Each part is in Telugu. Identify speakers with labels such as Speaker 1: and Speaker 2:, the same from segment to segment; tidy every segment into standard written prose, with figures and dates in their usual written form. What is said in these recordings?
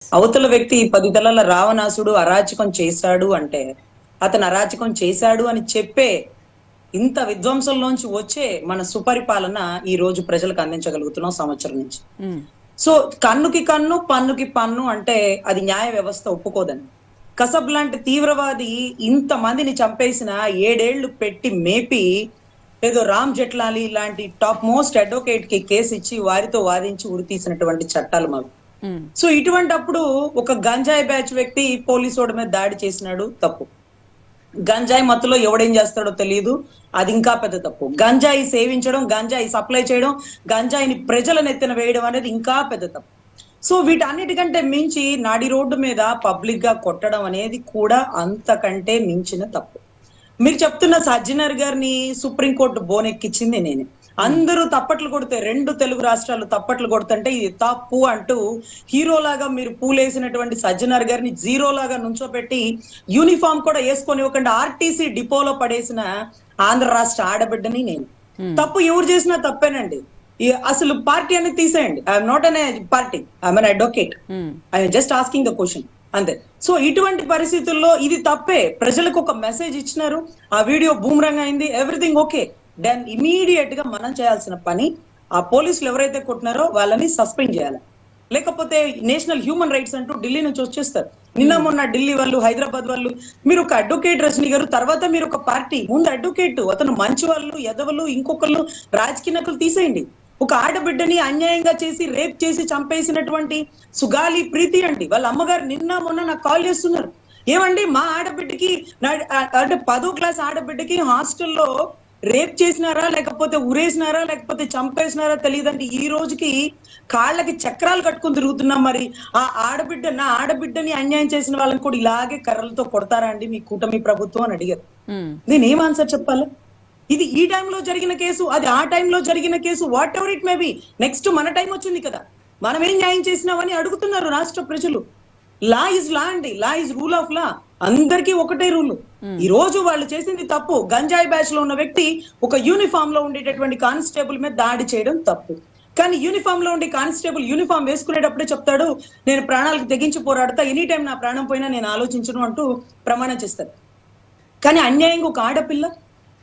Speaker 1: అవతల వ్యక్తి 10 తలల రావణాసుడు అరాచకం చేశాడు అంటే అతను అరాచకం చేశాడు అని చెప్పే ఇంత విధ్వంసంలోంచి వచ్చే మన సుపరిపాలన ఈ రోజు ప్రజలకు అందించగలుగుతున్నాం సంవత్సరం నుంచి. సో కన్నుకి కన్ను పన్నుకి పన్ను అంటే అది న్యాయ వ్యవస్థ ఒప్పుకోదని. కసబ్ లాంటి తీవ్రవాది ఇంత మందిని చంపేసిన 7 ఏళ్లు పెట్టి మేపి ఏదో రామ్ జెట్లాలి లాంటి టాప్ మోస్ట్ అడ్వకేట్ కి కేసు ఇచ్చి వారితో వాదించి ఉరి తీసినటువంటి చట్టాలు మాకు. సో ఇటువంటి అప్పుడు ఒక గంజాయి బ్యాచ్ వ్యక్తి పోలీసోడి మీద దాడి చేసినాడు, తప్పు. గంజాయి మత్తులో ఎవడేం చేస్తాడో తెలియదు, అది ఇంకా పెద్ద తప్పు. గంజాయి సేవించడం, గంజాయి సప్లై చేయడం, గంజాయిని ప్రజల నెత్తిన వేయడం అనేది ఇంకా పెద్ద తప్పు. సో వీటన్నిటికంటే మించి నాడి రోడ్డు మీద పబ్లిక్ గా కొట్టడం అనేది కూడా అంతకంటే మించిన తప్పు. మీరు చెప్తున్న సజ్జనర్ గారిని సుప్రీంకోర్టు బోనెక్కిచ్చింది నేనే. అందరూ తప్పట్లు కొడితే 2 తెలుగు రాష్ట్రాలు తప్పట్లు కొడుతుంటే ఇది తప్పు అంటూ హీరోలాగా మీరు పూలేసినటువంటి సజ్జనర్ గారిని జీరోలాగా నుంచోబెట్టి యూనిఫామ్ కూడా వేసుకొని ఇవ్వకుండా ఆర్టీసీ డిపోలో పడేసిన ఆంధ్ర రాష్ట్ర ఆడబిడ్డని నేను. తప్పు ఎవరు చేసినా తప్పేనండి. అసలు పార్టీ అనేది తీసేయండి. I'm not an party, I'm an advocate. I'm just asking the question అంతే. సో ఇటువంటి పరిస్థితుల్లో ఇది తప్పే. ప్రజలకు ఒక మెసేజ్ ఇచ్చినారు, ఆ వీడియో బూమరంగ్ అయింది, ఎవ్రీథింగ్ ఓకే. దెన్ ఇమీడియట్ గా మనం చేయాల్సిన పని ఆ పోలీసులు ఎవరైతే కొట్టినారో వాళ్ళని సస్పెండ్ చేయాలి. లేకపోతే నేషనల్ హ్యూమన్ రైట్స్ అంటూ ఢిల్లీ నుంచి వచ్చేస్తారు. నిన్న మొన్న ఢిల్లీ వాళ్ళు, హైదరాబాద్ వాళ్ళు, మీరు ఒక అడ్వకేట్ రజనీ గారు, తర్వాత మీరు ఒక పార్టీ, ముందు అడ్వకేట్, అతను మంచి వాళ్ళు, ఎదవలు, ఇంకొకళ్ళు రాజకీయ నాయకులు తీసేయండి. ఒక ఆడబిడ్డని అన్యాయంగా చేసి రేప్ చేసి చంపేసినటువంటి సుగాలి ప్రీతి అండి, వాళ్ళ అమ్మగారు నిన్న మొన్న నాకు కాల్ చేస్తున్నారు. ఏమండి మా ఆడబిడ్డకి అంటే 10వ క్లాస్ ఆడబిడ్డకి హాస్టల్లో రేప్ చేసినారా, లేకపోతే ఉరేసినారా, లేకపోతే చంపేసినారా తెలియదండి. ఈ రోజుకి కాళ్ళకి చక్రాలు కట్టుకుని తిరుగుతున్నాం. మరి ఆ ఆడబిడ్డ, నా ఆడబిడ్డని అన్యాయం చేసిన వాళ్ళని కూడా ఇలాగే కర్రలతో కొడతారా అండి మీ కూటమి ప్రభుత్వం అని అడిగారు. నేను ఏం ఆన్సర్ చెప్పాలి? ఇది ఈ టైంలో జరిగిన కేసు, అది ఆ టైంలో జరిగిన case, what ever it may be. Next మన టైం వచ్చింది కదా, మనం ఏం న్యాయం చేసినామని అడుగుతున్నారు రాష్ట్ర ప్రజలు. లా ఇస్ లా అండి, law is rule of law. అందరికీ ఒకటే రూల్. ఈ రోజు వాళ్ళు చేసింది తప్పు. గంజాయి బ్యాచ్ లో ఉన్న వ్యక్తి ఒక యూనిఫామ్ లో ఉండేటటువంటి కానిస్టేబుల్ మీద దాడి చేయడం తప్పు. కానీ యూనిఫామ్ లో ఉండే కానిస్టేబుల్ యూనిఫామ్ వేసుకునేటప్పుడే చెప్తాడు, నేను ప్రాణాలకు తెగించి పోరాడతా, ఎనీ టైం నా ప్రాణం పోయినా నేను ఆలోచించను అంటూ ప్రమాణం చేస్తారు. కానీ అన్యాయంగా ఒక ఆడపిల్ల,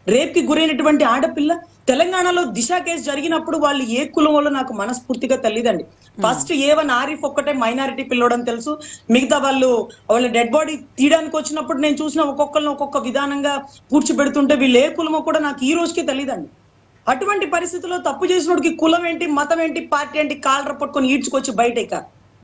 Speaker 1: రేప్ కి గురైనటువంటి ఆడపిల్ల, తెలంగాణలో దిశ కేసు జరిగినప్పుడు వాళ్ళు ఏ కులం వల్ల నాకు మనస్ఫూర్తిగా తెలియదండి. ఫస్ట్ A1 ఆరిఫ్ ఒక్కటే మైనారిటీ పిల్లోడని తెలుసు. మిగతా వాళ్ళ డెడ్ బాడీ తీయడానికి వచ్చినప్పుడు నేను చూసిన ఒక్కొక్కరిని ఒక్కొక్క విధానంగా పూడ్చిపెడుతుంటే వీళ్ళు ఏ కులమో కూడా నాకు ఈ రోజుకి తెలియదండి. అటువంటి పరిస్థితుల్లో తప్పు చేసినోడికి కులం ఏంటి, మతం ఏంటి, పార్టీ ఏంటి, కాలర పట్టుకొని ఈడ్చుకొచ్చి బయటేక